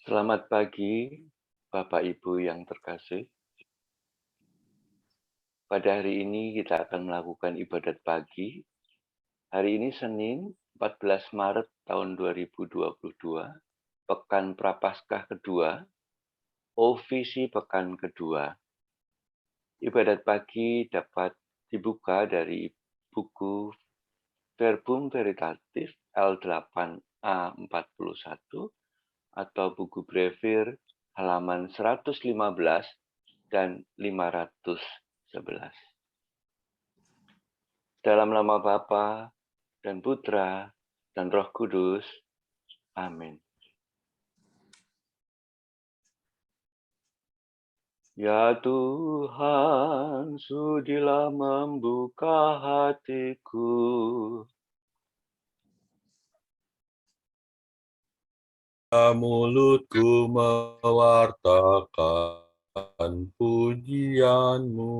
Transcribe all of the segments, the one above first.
Selamat pagi, Bapak Ibu yang terkasih. Pada hari ini kita akan melakukan ibadat pagi. Hari ini Senin, 14 Maret tahun 2022, Pekan Prapaskah kedua, OVC Pekan kedua. Ibadat pagi dapat dibuka dari buku Verbum Veritatis L8A41 atau buku Brevir halaman 115 dan 511. Dalam nama Bapa dan Putra dan Roh Kudus. Amin. Ya Tuhan, sudilah membuka hatiku, mulutku mewartakan pujian-Mu.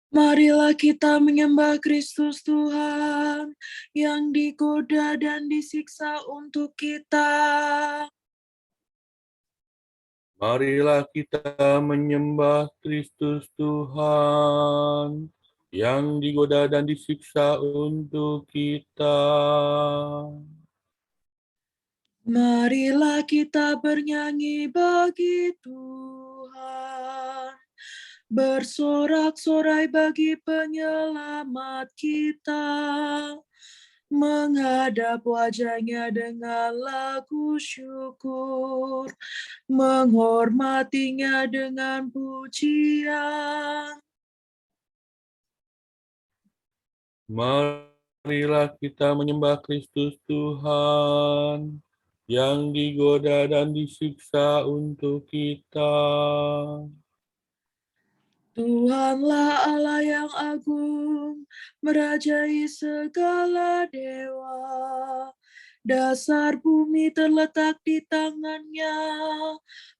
Marilah kita menyembah Kristus Tuhan yang digoda dan disiksa untuk kita. Marilah kita menyembah Kristus Tuhan yang digoda dan disiksa untuk kita. Marilah kita bernyanyi bagi Tuhan, bersorak-sorai bagi penyelamat kita, menghadap wajah-Nya dengan lagu syukur, menghormati-Nya dengan pujian. Marilah kita menyembah Kristus Tuhan yang digoda dan disiksa untuk kita. Tuhanlah Allah yang agung, merajai segala dewa. Dasar bumi terletak di tangan-Nya,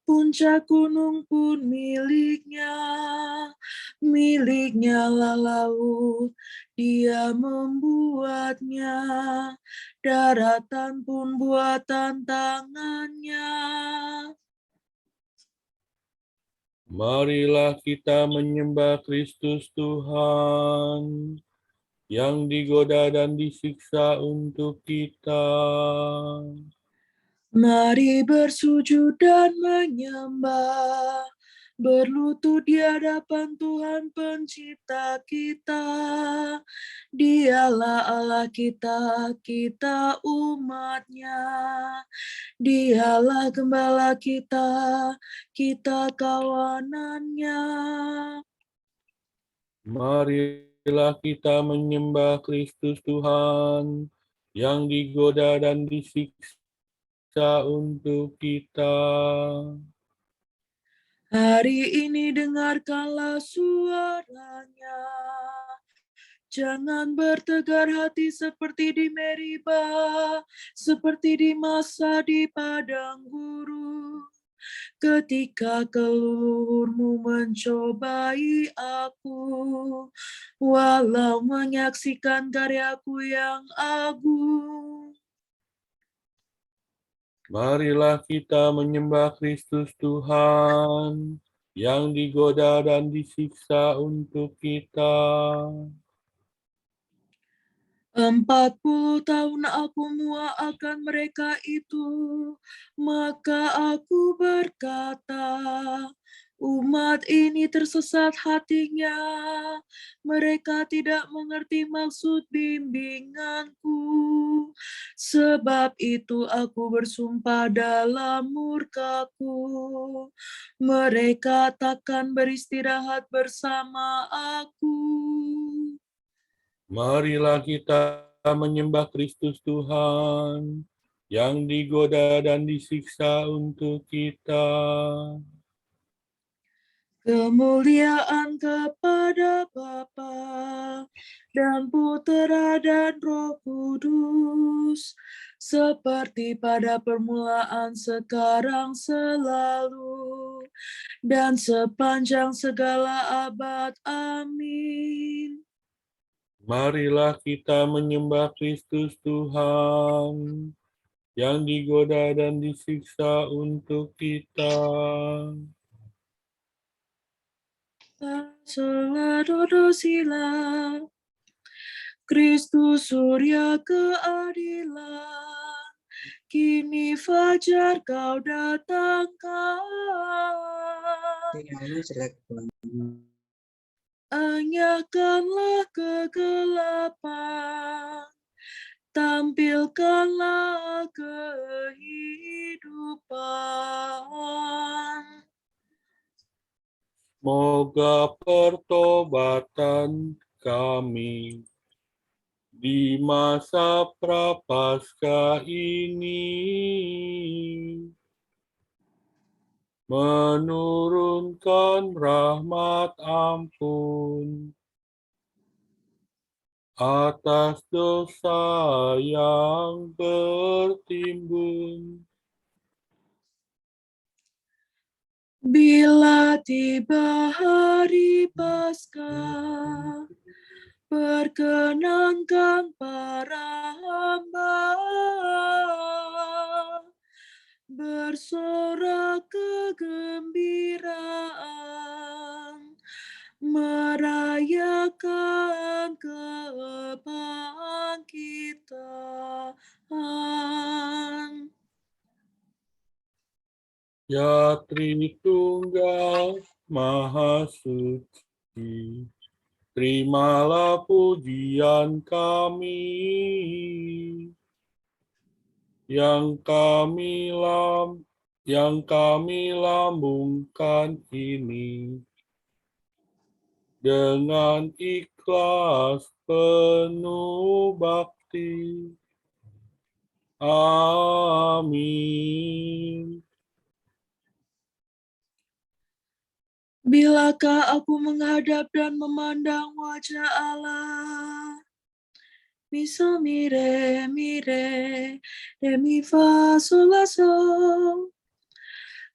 puncak gunung pun milik-Nya. Milik-Nya lah laut, Dia membuatnya, daratan pun buatan tangan-Nya. Marilah kita menyembah Kristus Tuhan yang digoda dan disiksa untuk kita. Mari bersujud dan menyembah, berlutut di hadapan Tuhan Pencipta kita. Dialah Allah kita, kita umat-Nya. Dialah gembala kita, kita kawanan-Nya. Marilah kita menyembah Kristus Tuhan yang digoda dan disiksa untuk kita. Hari ini dengarkanlah suara-Nya. Jangan bertegar hati seperti di Meriba, seperti di masa di padang gurun. Ketika leluhurmu mencobai aku, walau menyaksikan karyaku yang agung. Marilah kita menyembah Kristus Tuhan yang digoda dan disiksa untuk kita. 40 tahun aku muak akan mereka itu, maka aku berkata, umat ini tersesat hatinya, mereka tidak mengerti maksud bimbinganku. Sebab itu aku bersumpah dalam murkaku, mereka takkan beristirahat bersama aku. Marilah kita menyembah Kristus Tuhan yang digoda dan disiksa untuk kita. Kemuliaan kepada Bapa dan Putera dan Roh Kudus, seperti pada permulaan, sekarang, selalu, dan sepanjang segala abad. Amin. Marilah kita menyembah Kristus Tuhan, yang digoda dan disiksa untuk kita. Sola dodo sila, Kristus surya keadilan, kini fajar kau datangkan. Sinyalnya jelek banget. Enyahkanlah kegelapan, tampilkanlah kehidupan. Semoga pertobatan kami di masa prapaskah ini menurunkan rahmat ampun atas dosa yang bertimbun. Bila tiba hari Paskah, perkenankan para hamba bersorak kegembiraan, merayakan kebangkitan. Ya Tritunggal Maha Suci, terimalah pujian kami yang kami lambungkan ini dengan ikhlas penuh bakti. Amin. Bilakah aku menghadap dan memandang wajah Allah? Miso mire, mire, re mi fa sol la sol.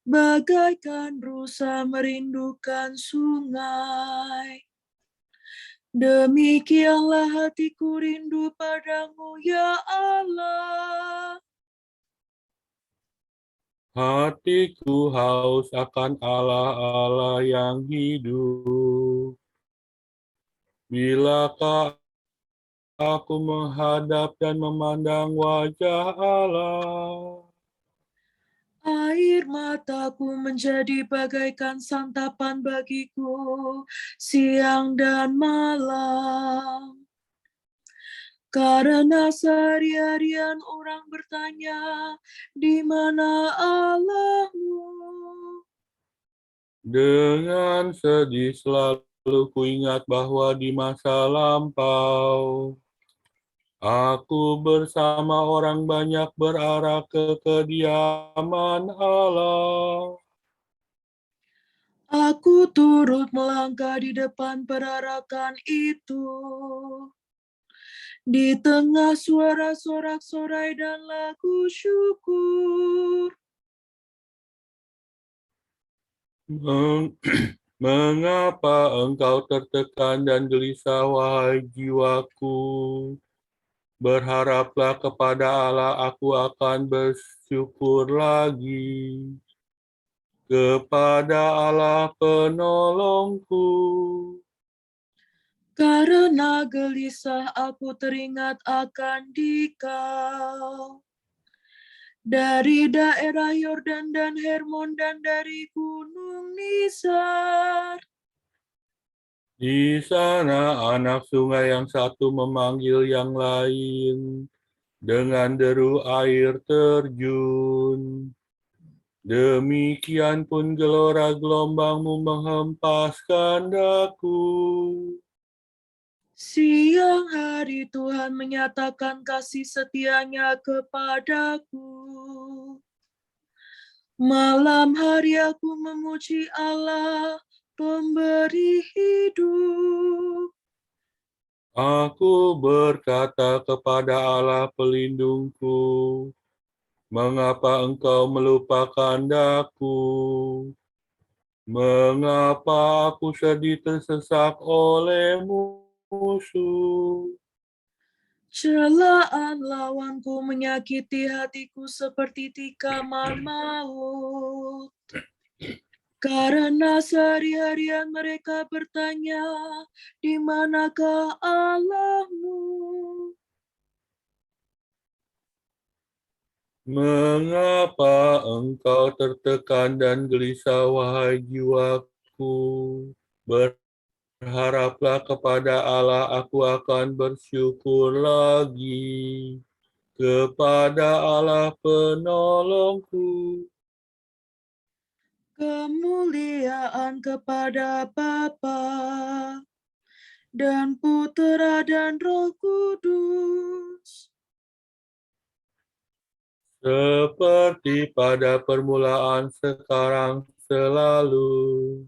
Bagaikan rusa merindukan sungai. Demikianlah hatiku rindu padamu, ya Allah. Hatiku haus akan Allah-Allah yang hidup. Bilakah aku menghadap dan memandang wajah Allah? Air mataku menjadi bagaikan santapan bagiku siang dan malam. Karena sehari-harian orang bertanya, di mana Allahmu? Dengan sedih selalu kuingat bahwa di masa lampau, aku bersama orang banyak berarah ke kediaman Allah. Aku turut melangkah di depan perarakan itu. Di tengah suara sorak-sorai dan lagu syukur. Mengapa engkau tertekan dan gelisah, wahai jiwaku? Berharaplah kepada Allah, aku akan bersyukur lagi. Kepada Allah penolongku. Karena gelisah aku teringat akan Dikau. Dari daerah Yordan dan Hermon dan dari gunung Nisar. Di sana anak sungai yang satu memanggil yang lain dengan deru air terjun. Demikian pun gelora gelombangmu menghempaskan daku. Siang hari Tuhan menyatakan kasih setianya kepadaku. Malam hari aku memuji Allah, pemberi hidup. Aku berkata kepada Allah pelindungku, mengapa engkau melupakan daku? Mengapa aku sedih tersesak olehmu? musuh. Celaan lawanku menyakiti hatiku seperti tikaman maut. Karena sehari-harian mereka bertanya, di manakah Allahmu? Mengapa engkau tertekan dan gelisah, wahai jiwaku? Berharaplah kepada Allah, aku akan bersyukur lagi. Kepada Allah penolongku. Kemuliaan kepada Bapa dan Putera dan Roh Kudus. Seperti pada permulaan, sekarang, selalu,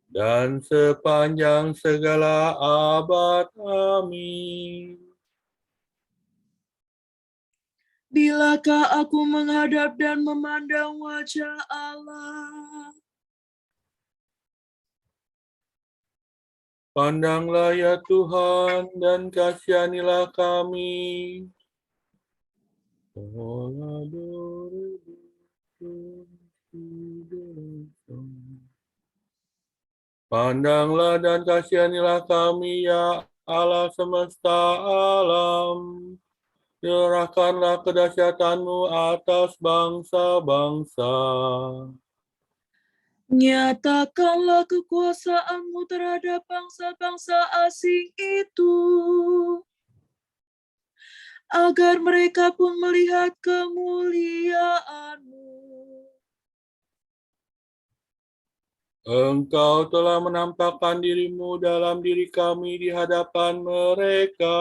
dan sepanjang segala abad. Amin. Bilakah aku menghadap dan memandang wajah Allah? Pandanglah ya Tuhan, dan kasihanilah kami. Pandanglah dan kasihanilah kami, ya Allah semesta alam. Curahkanlah kedahsyatan-Mu atas bangsa-bangsa. Nyatakanlah kekuasaan-Mu terhadap bangsa-bangsa asing itu, agar mereka pun melihat kemuliaan-Mu. Engkau telah menampakkan diri-Mu dalam diri kami di hadapan mereka.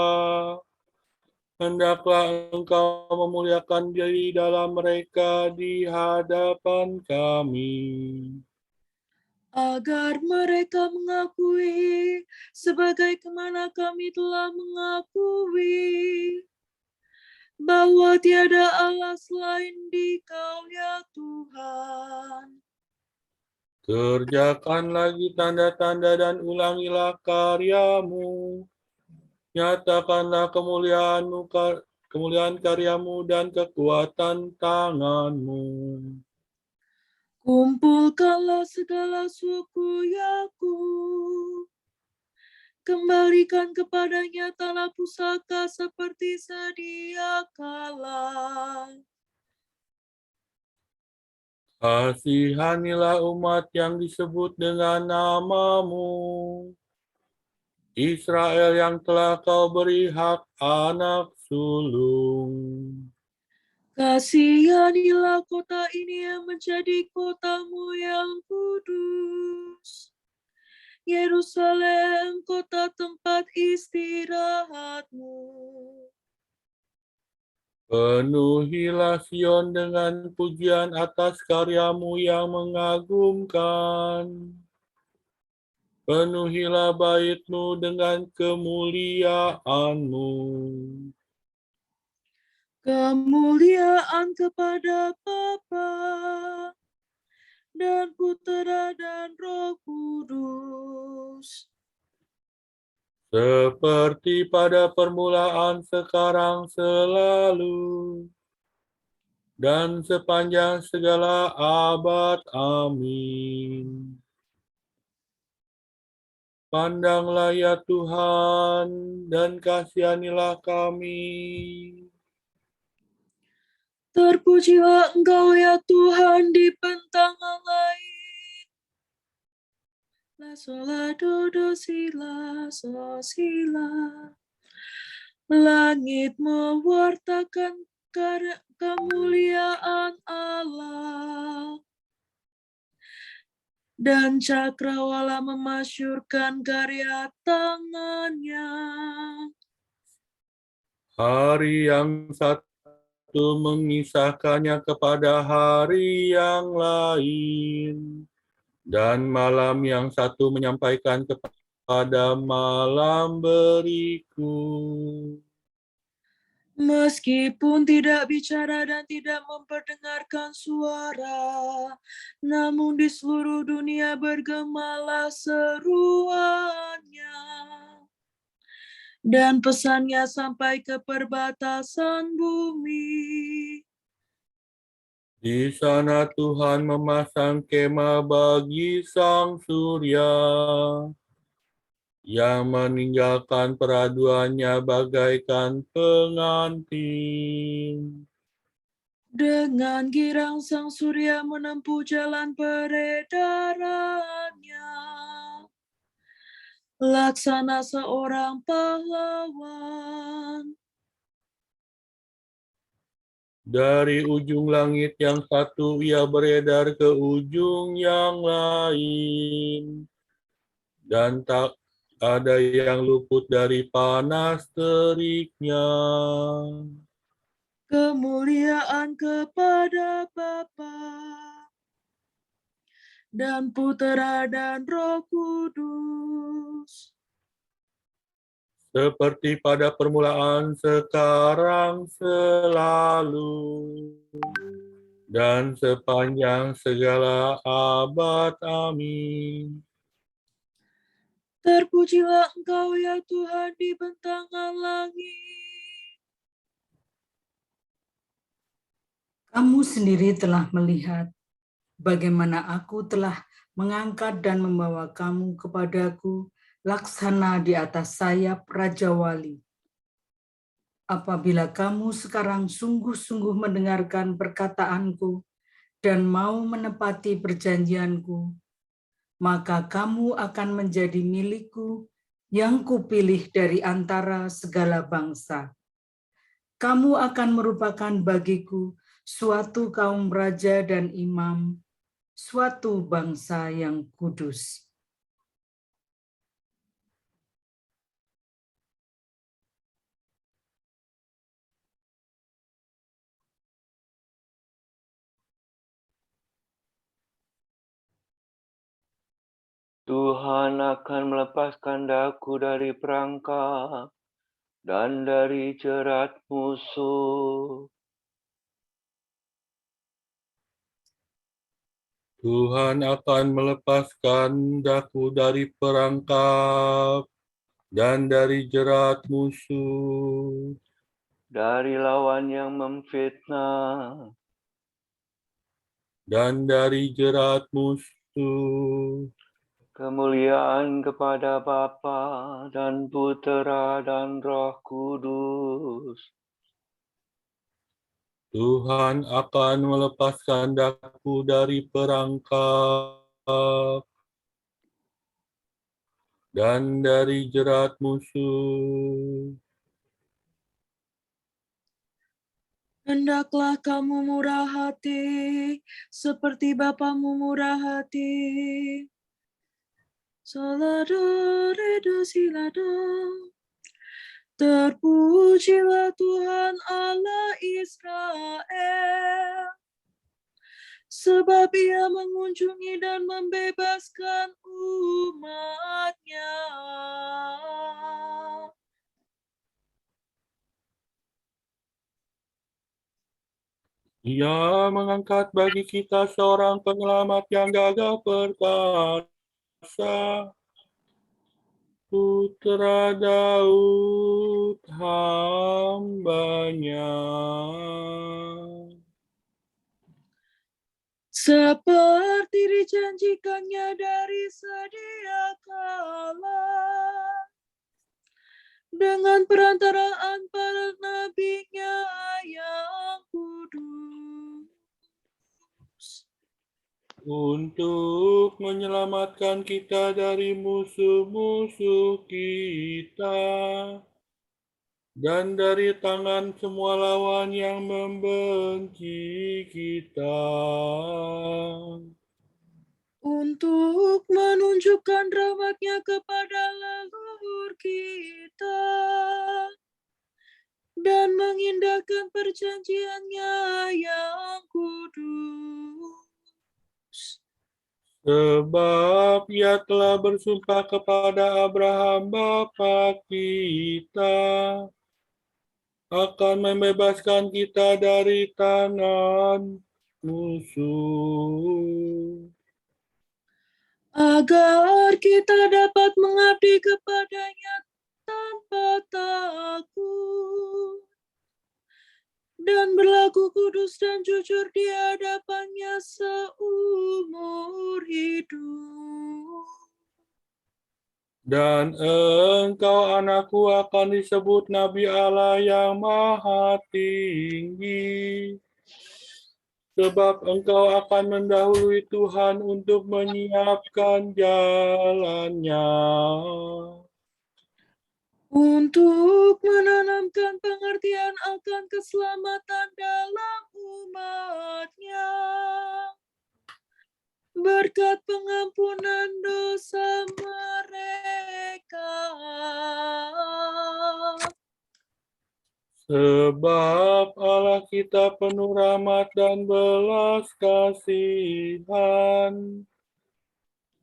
Hendaklah Engkau memuliakan diri dalam mereka di hadapan kami. Agar mereka mengakui sebagaimana kami telah mengakui bahwa tiada Allah selain Dikau ya Tuhan. Kerjakan lagi tanda-tanda dan ulangilah karya-Mu. Nyatakanlah kemuliaan karya-Mu dan kekuatan tangan-Mu. Kumpulkanlah segala suku Yakub. Kembalikan kepadanya tanah pusaka seperti sedia kala. Kasihanilah umat yang disebut dengan nama-Mu, Israel yang telah Kau beri hak anak sulung. Kasihanilah kota ini yang menjadi kota-Mu yang kudus. Yerusalem, kota tempat istirahat-Mu. Penuhilah Sion dengan pujian atas karya-Mu yang mengagumkan. Penuhilah bait-Mu dengan kemuliaan-Mu. Kemuliaan kepada Bapa dan Putera dan Roh Kudus. Seperti pada permulaan, sekarang, selalu, dan sepanjang segala abad. Amin. Pandanglah ya Tuhan, dan kasihanilah kami. Terpujilah Engkau ya Tuhan di pentangan langit. La sola do si la so si la. Langit mewartakan kemuliaan Allah. Dan cakrawala memasyurkan karya tangannya. Hari yang satu mengisahkannya kepada hari yang lain, dan malam yang satu menyampaikan kepada malam berikut. Meskipun tidak bicara dan tidak memperdengarkan suara, namun di seluruh dunia bergemalah seruannya. dan pesannya sampai ke perbatasan bumi. Di sana Tuhan memasang kemah bagi sang surya, yang meninggalkan peraduannya bagaikan pengantin. Dengan girang sang surya menempuh jalan peredarannya, laksana seorang pahlawan. Dari ujung langit yang satu ia beredar ke ujung yang lain, dan tak ada yang luput dari panas teriknya. Kemuliaan kepada Bapa dan Putera dan Roh Kudus, Seperti pada permulaan, sekarang, selalu, dan sepanjang segala abad. Amin. terpujilah Engkau ya Tuhan di bentangan langit. Kamu sendiri telah melihat bagaimana aku telah mengangkat dan membawa kamu kepadaku laksana di atas sayap Raja Wali. Apabila kamu sekarang sungguh-sungguh mendengarkan perkataanku dan mau menepati perjanjianku, maka kamu akan menjadi milikku yang kupilih dari antara segala bangsa. Kamu akan merupakan bagiku suatu kaum raja dan imam, suatu bangsa yang kudus. Tuhan akan melepaskan daku dari perangkap dan dari jerat musuh. Tuhan akan melepaskan daku dari perangkap dan dari jerat musuh. Dari lawan yang memfitnah, Dan dari jerat musuh. kemuliaan kepada Bapa dan Putera dan Roh Kudus. Tuhan akan melepaskan daku dari perangkap dan dari jerat musuh. Hendaklah kamu murah hati, seperti Bapamu murah hati. Salado, redo, silado. Terpujilah Tuhan Allah Israel, sebab ia mengunjungi dan membebaskan umat-Nya. Ia mengangkat bagi kita seorang penyelamat yang gagah perkasa, Putra Daud hamba-Nya. Seperti dijanjikannya dari sedia kala, dengan perantaraan para nabi-Nya yang kudus, Untuk menyelamatkan kita dari musuh-musuh kita dan dari tangan semua lawan yang membenci kita. untuk menunjukkan rahmat-Nya kepada leluhur kita dan mengindahkan perjanjian-Nya yang kudus. Sebab ia telah bersumpah kepada Abraham bapa kita akan membebaskan kita dari tangan musuh, Agar kita dapat mengabdi kepada-Nya tanpa takut, dan berlaku kudus dan jujur di hadapannya seumur hidup. Dan engkau anakku akan disebut Nabi Allah yang Maha Tinggi. Sebab engkau akan mendahului Tuhan untuk menyiapkan jalannya. Untuk menanamkan pengertian akan keselamatan dalam umat-Nya. Berkat pengampunan dosa mereka. Sebab Allah kita penuh rahmat dan belas kasihan.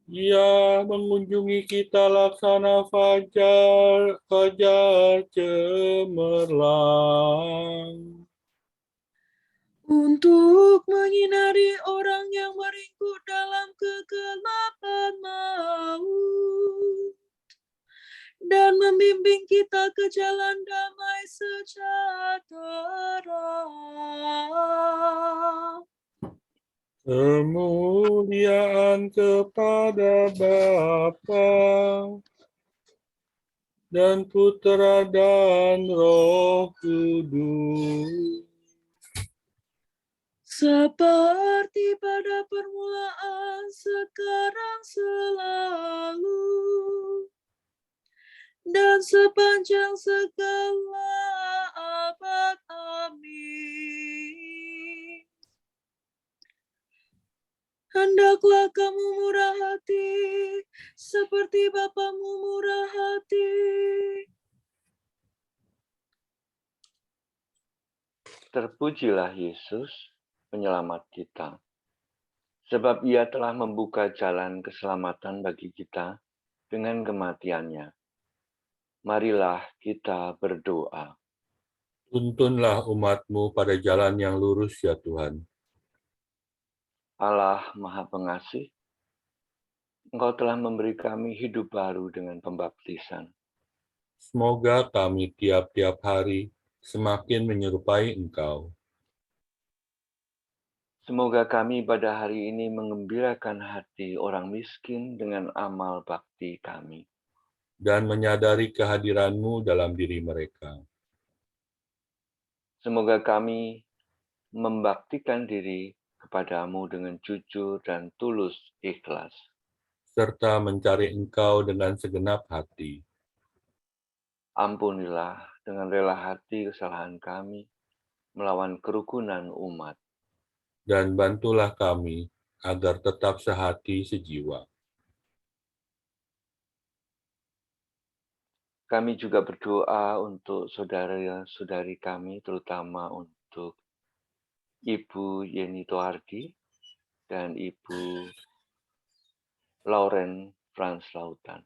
Ia mengunjungi kita laksana fajar cemerlang. Untuk menyinari orang yang meringkuk dalam kegelapan maut. Dan membimbing kita ke jalan damai sejahtera. Kemuliaan kepada Bapa dan Putra dan Roh Kudus. Seperti pada permulaan, sekarang, selalu, dan sepanjang segala abad. Amin. Hendaklah kamu murah hati, seperti Bapamu murah hati. Terpujilah Yesus, penyelamat kita. Sebab ia telah membuka jalan keselamatan bagi kita dengan kematiannya. Marilah kita berdoa. Tuntunlah umat-Mu pada jalan yang lurus ya Tuhan. Allah Maha Pengasih, Engkau telah memberi kami hidup baru dengan pembaptisan. Semoga kami tiap-tiap hari semakin menyerupai Engkau. Semoga kami pada hari ini mengembirakan hati orang miskin dengan amal bakti kami. Dan menyadari kehadiran-Mu dalam diri mereka. Semoga kami membaktikan diri kepadamu dengan jujur dan tulus ikhlas. Serta mencari Engkau dengan segenap hati. Ampunilah dengan rela hati kesalahan kami melawan kerukunan umat. Dan bantulah kami agar tetap sehati sejiwa. Kami juga berdoa untuk saudara-saudari kami, terutama untuk Ibu Yeni Toardi dan Ibu Lauren Frans Lautan.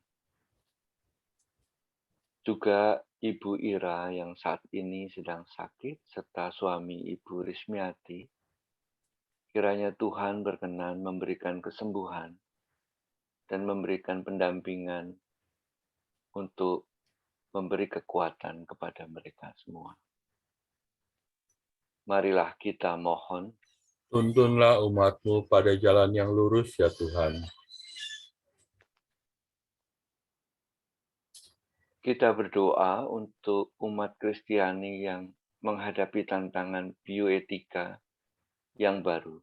Juga Ibu Ira yang saat ini sedang sakit, serta suami Ibu Rismiati. Kiranya Tuhan berkenan memberikan kesembuhan dan memberikan pendampingan untuk memberi kekuatan kepada mereka semua. Marilah kita mohon. Tuntunlah umat-Mu pada jalan yang lurus ya Tuhan. Kita berdoa untuk umat Kristiani yang menghadapi tantangan bioetika yang baru.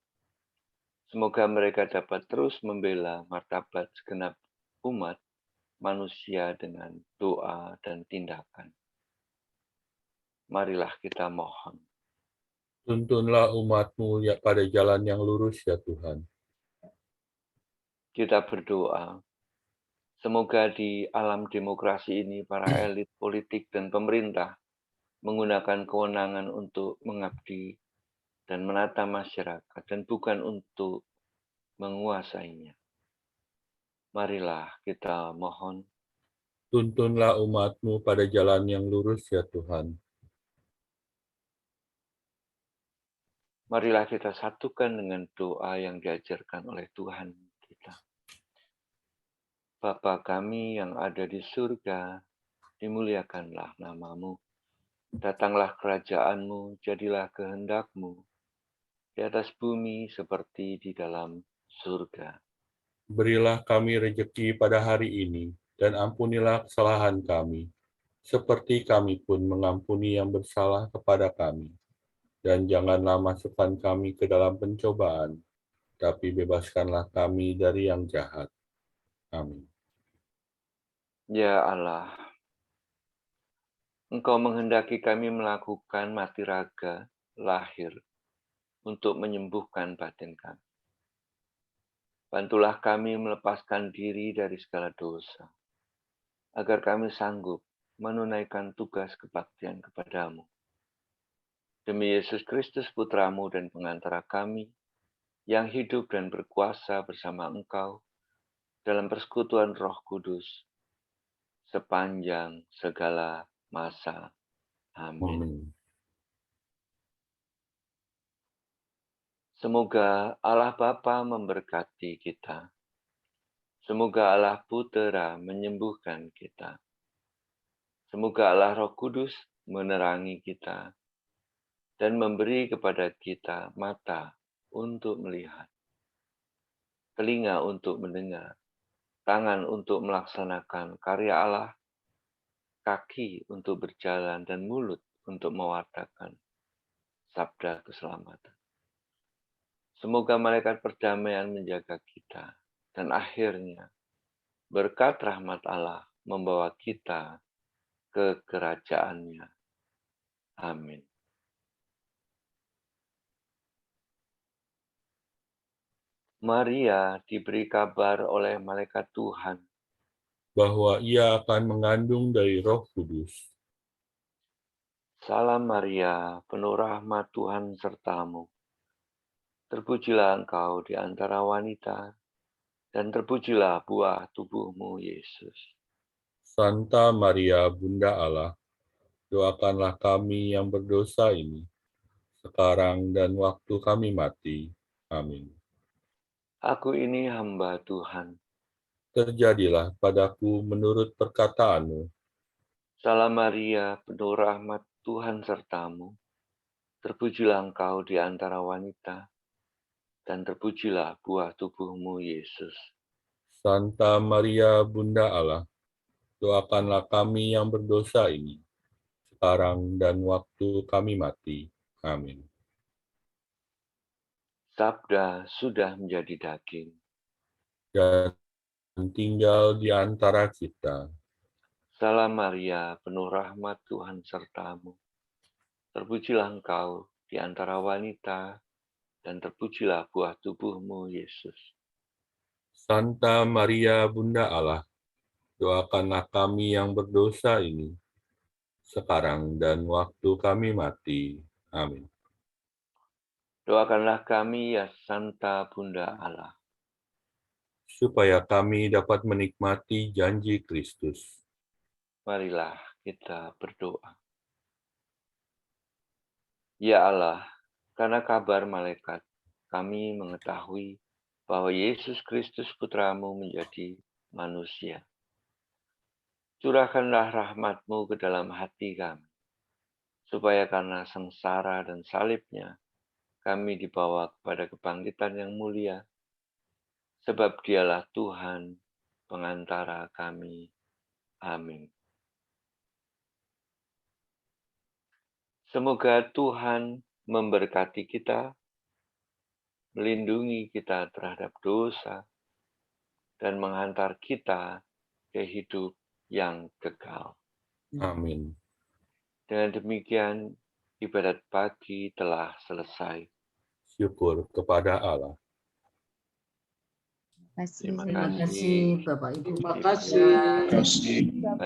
Semoga mereka dapat terus membela martabat segenap umat manusia dengan doa dan tindakan. Marilah kita mohon. Tuntunlah umat-Mu ya pada jalan yang lurus ya Tuhan. Kita berdoa. Semoga di alam demokrasi ini para elit politik dan pemerintah menggunakan kewenangan untuk mengabdi dan menata masyarakat dan bukan untuk menguasainya. Marilah kita mohon. Tuntunlah umat-Mu pada jalan yang lurus ya Tuhan. Marilah kita satukan dengan doa yang diajarkan oleh Tuhan kita. Bapa kami yang ada di surga, dimuliakanlah nama-Mu. Datanglah kerajaan-Mu, jadilah kehendak-Mu, di atas bumi seperti di dalam surga. Berilah kami rejeki pada hari ini, dan ampunilah kesalahan kami, seperti kami pun mengampuni yang bersalah kepada kami. Dan janganlah masukkan kami ke dalam pencobaan, tapi bebaskanlah kami dari yang jahat. Amin. Ya Allah, Engkau menghendaki kami melakukan mati raga lahir untuk menyembuhkan batin kami. Bantulah kami melepaskan diri dari segala dosa, agar kami sanggup menunaikan tugas kebaktian kepadamu. Demi Yesus Kristus Putra-Mu dan pengantara kami, yang hidup dan berkuasa bersama Engkau dalam persekutuan Roh Kudus, sepanjang segala masa. Amin. Amin. Semoga Allah Bapa memberkati kita. Semoga Allah Putera menyembuhkan kita. Semoga Allah Roh Kudus menerangi kita dan memberi kepada kita mata untuk melihat, telinga untuk mendengar, tangan untuk melaksanakan karya Allah, kaki untuk berjalan, dan mulut untuk mewartakan sabda keselamatan. Semoga malaikat perdamaian menjaga kita, dan akhirnya berkat rahmat Allah membawa kita ke kerajaan-Nya. Amin. Maria diberi kabar oleh malaikat Tuhan Bahwa ia akan mengandung dari Roh Kudus. Salam Maria, penuh rahmat Tuhan sertamu. Terpujilah engkau di antara wanita, dan terpujilah buah tubuhmu, Yesus. Santa Maria, Bunda Allah, doakanlah kami yang berdosa ini, sekarang dan waktu kami mati. Amin. Aku ini hamba Tuhan. Terjadilah padaku menurut perkataanmu. Salam Maria, penuh rahmat Tuhan sertamu. Terpujilah engkau di antara wanita, dan terpujilah buah tubuhmu, Yesus. Santa Maria, Bunda Allah, doakanlah kami yang berdosa ini, sekarang dan waktu kami mati. Amin. Sabda sudah menjadi daging. Dan tinggal di antara kita. Salam Maria, penuh rahmat Tuhan sertamu. Terpujilah engkau di antara wanita, dan terpujilah buah tubuhmu, Yesus. Santa Maria, Bunda Allah, doakanlah kami yang berdosa ini, sekarang dan waktu kami mati. Amin. Doakanlah kami, ya Santa Bunda Allah, Supaya kami dapat menikmati janji Kristus. marilah kita berdoa. Ya Allah, karena kabar malaikat, kami mengetahui bahwa Yesus Kristus Putra-Mu menjadi manusia. Curahkanlah rahmat-Mu ke dalam hati kami, supaya karena sengsara dan salib-Nya, kami dibawa kepada kebangkitan yang mulia, sebab Dialah Tuhan, pengantara kami. Amin. Semoga Tuhan memberkati kita, melindungi kita terhadap dosa, dan menghantar kita ke hidup yang kekal. Amin. Dengan demikian, ibadat pagi telah selesai. Syukur kepada Allah. Terima Terima kasih. kasih Bapak Ibu. Terima kasih. Baik.